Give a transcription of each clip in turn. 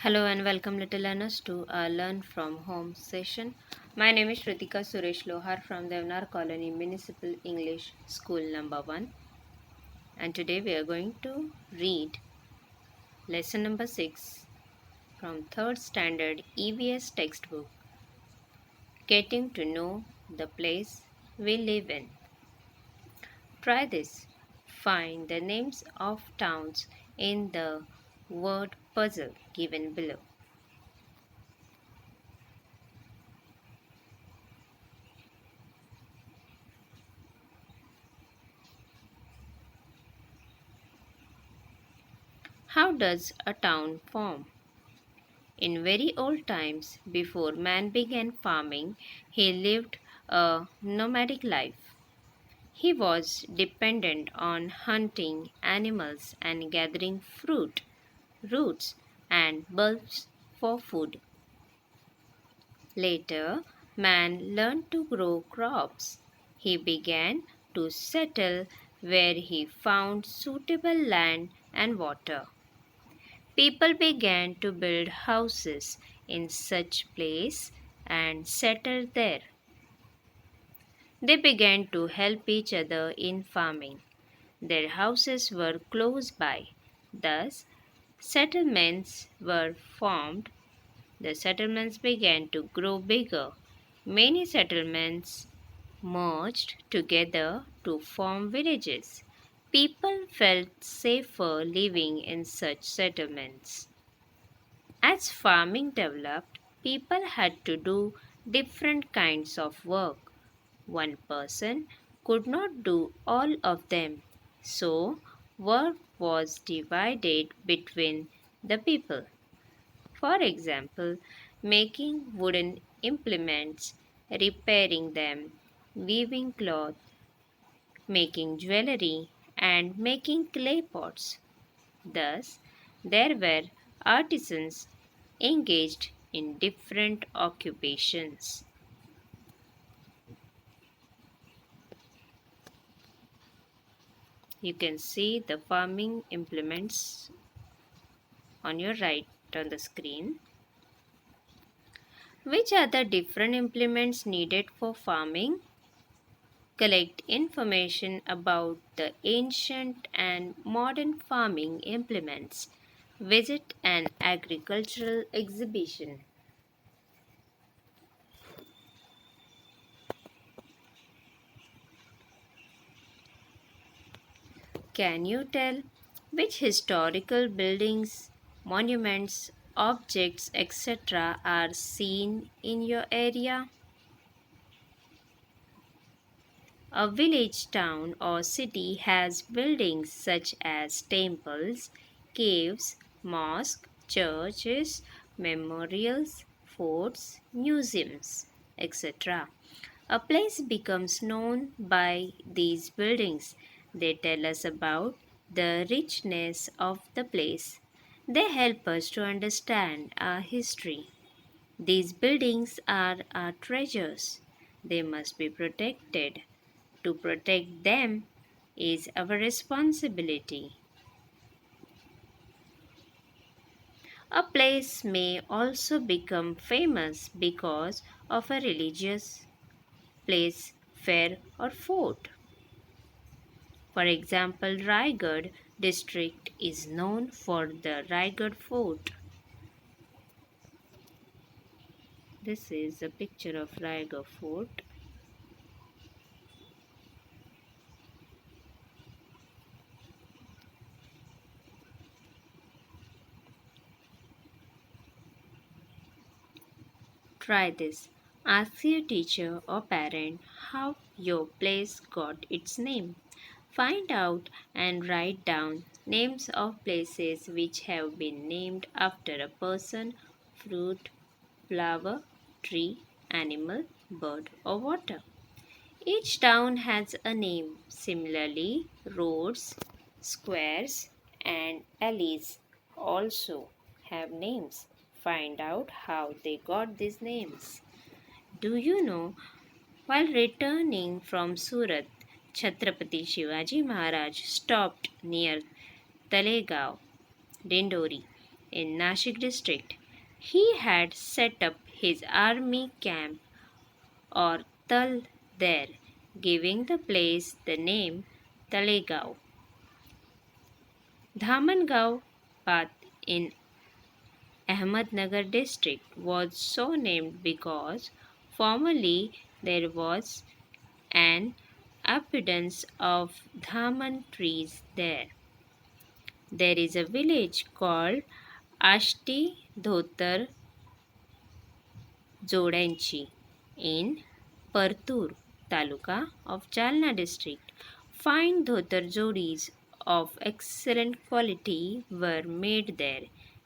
Hello and welcome little learners to our Learn from Home session. My name is Shrutika Lohar from Deonar Colony Municipal English School number 1, and today we are going to read lesson number 6 from 3rd standard EVS textbook, Getting to Know the Place We Live in. Try this. Find the names of towns in the word puzzle given below. How does a town form? In very old times, before man began farming, he lived a nomadic life. He was dependent on hunting animals and gathering fruit, roots, and bulbs for food. Later, man learned to grow crops. He began to settle where he found suitable land and water. People began to build houses in such place and settled there. They began to help each other in farming. Their houses were close by. Thus, settlements were formed. The settlements began to grow bigger. Many settlements merged together to form villages. People felt safer living in such settlements. As farming developed, people had to do different kinds of work. One person could not do all of them, so work was divided between the people. For example, making wooden implements, repairing them, weaving cloth, making jewelry, and making clay pots. Thus, there were artisans engaged in different occupations. You can see the farming implements on your right on the screen. Which are the different implements needed for farming? Collect information about the ancient and modern farming implements. Visit an agricultural exhibition. Can you tell which historical buildings, monuments, objects, etc. are seen in your area? A village, town, or city has buildings such as temples, caves, mosques, churches, memorials, forts, museums, etc. A place becomes known by these buildings. They tell us about the richness of the place. They help us to understand our history. These buildings are our treasures. They must be protected. To protect them is our responsibility. A place may also become famous because of a religious place, fair, or fort. For example, Raigad district is known for the Raigad fort. This is a picture of Raigad fort. Try this. Ask your teacher or parent how your place got its name. Find out and write down names of places which have been named after a person, fruit, flower, tree, animal, bird, or water. Each town has a name. Similarly, roads, squares, and alleys also have names. Find out how they got these names. Do you know, while returning from Surat, Chhatrapati Shivaji Maharaj stopped near Talegaon, Dindori. in Nashik district. He had set up his army camp or Tal there, giving the place the name Talegaon. Dhamangao Path in Ahmednagar district was so named because formerly there was an abundance of dhaman trees there. There is a village called Ashti Dhotar Jodanchi in Partur Taluka of Jalna district. Fine dhotar jodis of excellent quality were made there.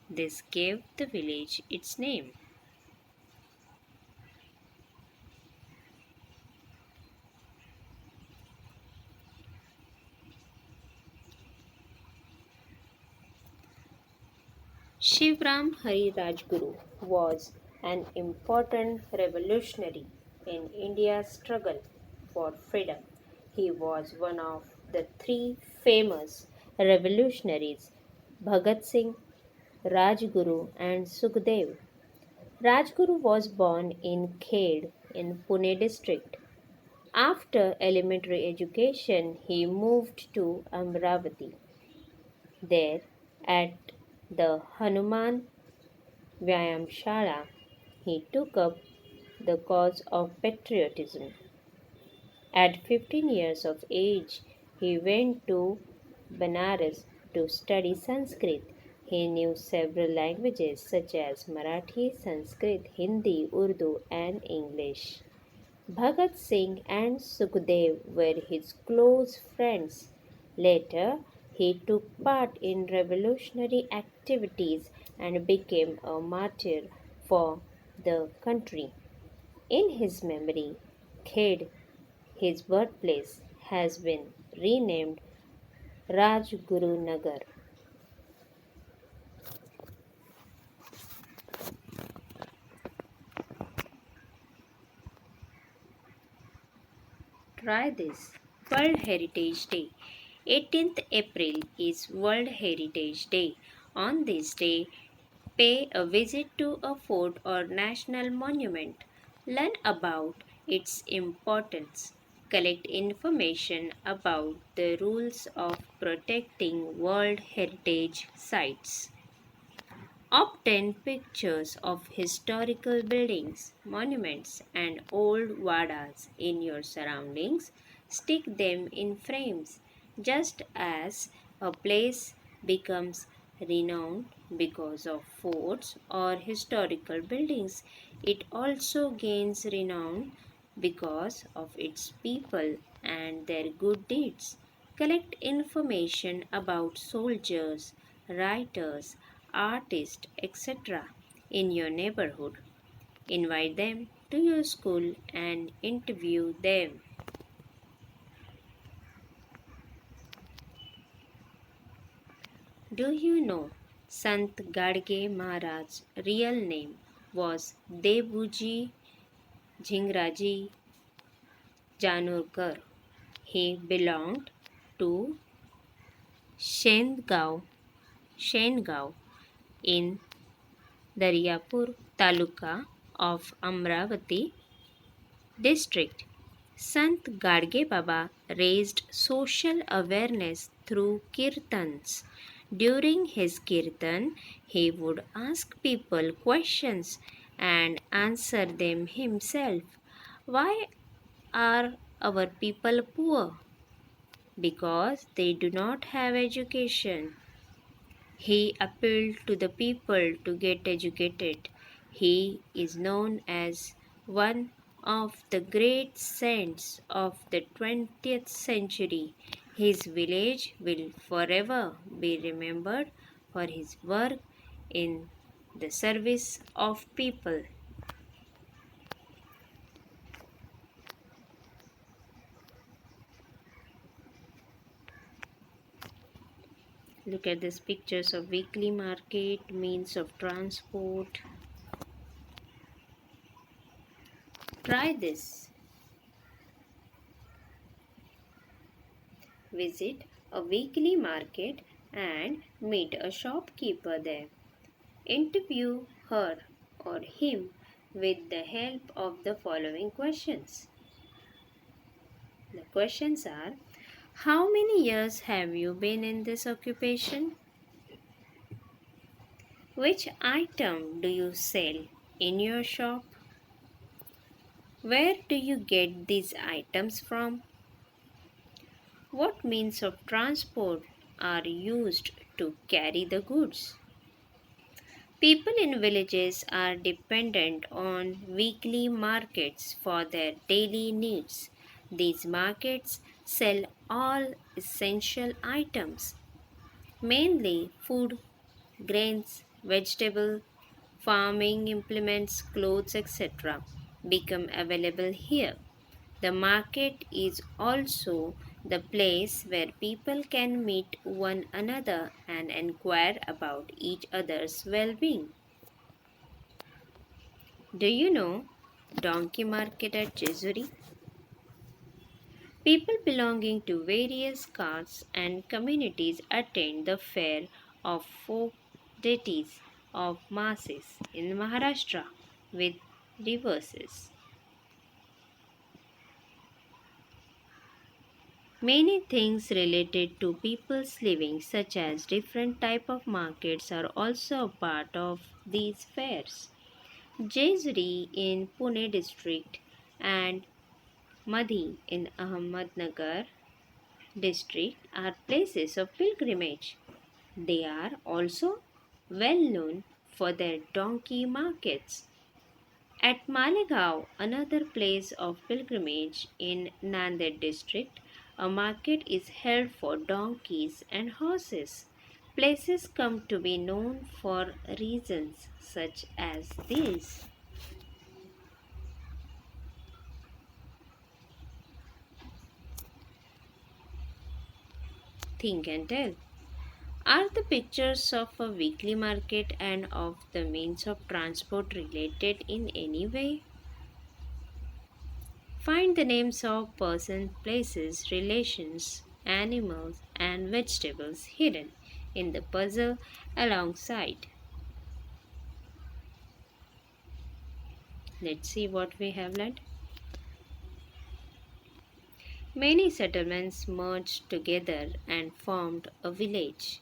This gave the village its name. Shivram Hari Rajguru was an important revolutionary in India's struggle for freedom. He was one of the three famous revolutionaries Bhagat Singh, Rajguru, and Sukhdev. Rajguru was born in Khed in Pune district. After elementary education, he moved to Amravati. There, at the Hanuman Vyayamshala, he took up the cause of patriotism. At 15 years of age, he went to Benares to study Sanskrit. He knew several languages such as Marathi, Sanskrit, Hindi, Urdu, and English. Bhagat Singh and Sukhdev were his close friends. Later, he took part in revolutionary activities and became a martyr for the country. In his memory, Khed, his birthplace, has been renamed Rajguru Nagar. Try this. World Heritage Day. 18th April is World Heritage Day. On this day, pay a visit to a fort or national monument. Learn about its importance. Collect information about the rules of protecting World Heritage Sites. Obtain pictures of historical buildings, monuments, and old vadas in your surroundings. Stick them in frames. Just as a place becomes renowned because of forts or historical buildings, it also gains renown because of its people and their good deeds. Collect information about soldiers, writers, artists, etc. in your neighborhood. Invite them to your school and interview them. Do you know Sant Gadge Maharaj's real name was Debuji Jhingraji Janurkar? He belonged to Shengaon in Daryapur Taluka of Amravati district. Sant Gadge Baba raised social awareness through kirtans. During his kirtan, he would ask people questions and answer them himself. Why are our people poor? Because they do not have education. He appealed to the people to get educated. He is known as one of the great saints of the 20th century. His village will forever be remembered for his work in the service of people. Look at these pictures of weekly market, means of transport. Try this. Visit a weekly market and meet a shopkeeper there. Interview her or him with the help of the following questions. The questions are: how many years have you been in this occupation? Which item do you sell in your shop? Where do you get these items from? What means of transport are used to carry the goods? People in villages are dependent on weekly markets for their daily needs. These markets sell all essential items, mainly food, grains, vegetables, farming implements, clothes, etc., become available here. The market is also the place where people can meet one another and inquire about each other's well being. Do you know donkey market at Jejuri? People belonging to various castes and communities attend the fair of folk deities of masses in Maharashtra with reverses. Many things related to people's living, such as different type of markets, are also a part of these fairs. Jejuri in Pune district and Madhi in Ahmednagar district are places of pilgrimage. They are also well known for their donkey markets. At Malegaon, another place of pilgrimage in Nanded district, a market is held for donkeys and horses. Places come to be known for reasons such as these. Think and tell. Are the pictures of a weekly market and of the means of transport related in any way? Find the names of persons, places, relations, animals, and vegetables hidden in the puzzle alongside. Let's see what we have learned. Many settlements merged together and formed a village.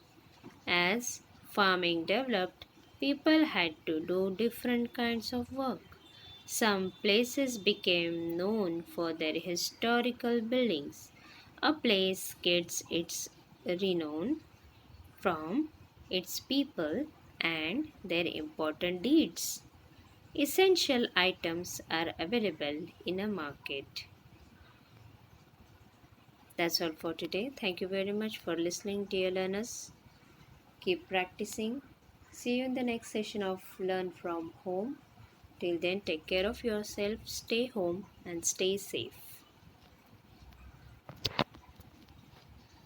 As farming developed, people had to do different kinds of work. Some places became known for their historical buildings. A place gets its renown from its people and their important deeds. Essential items are available in a market. That's all for today. Thank you very much for listening, dear learners. Keep practicing. See you in the next session of Learn from Home. Till then, take care of yourself, stay home, and stay safe.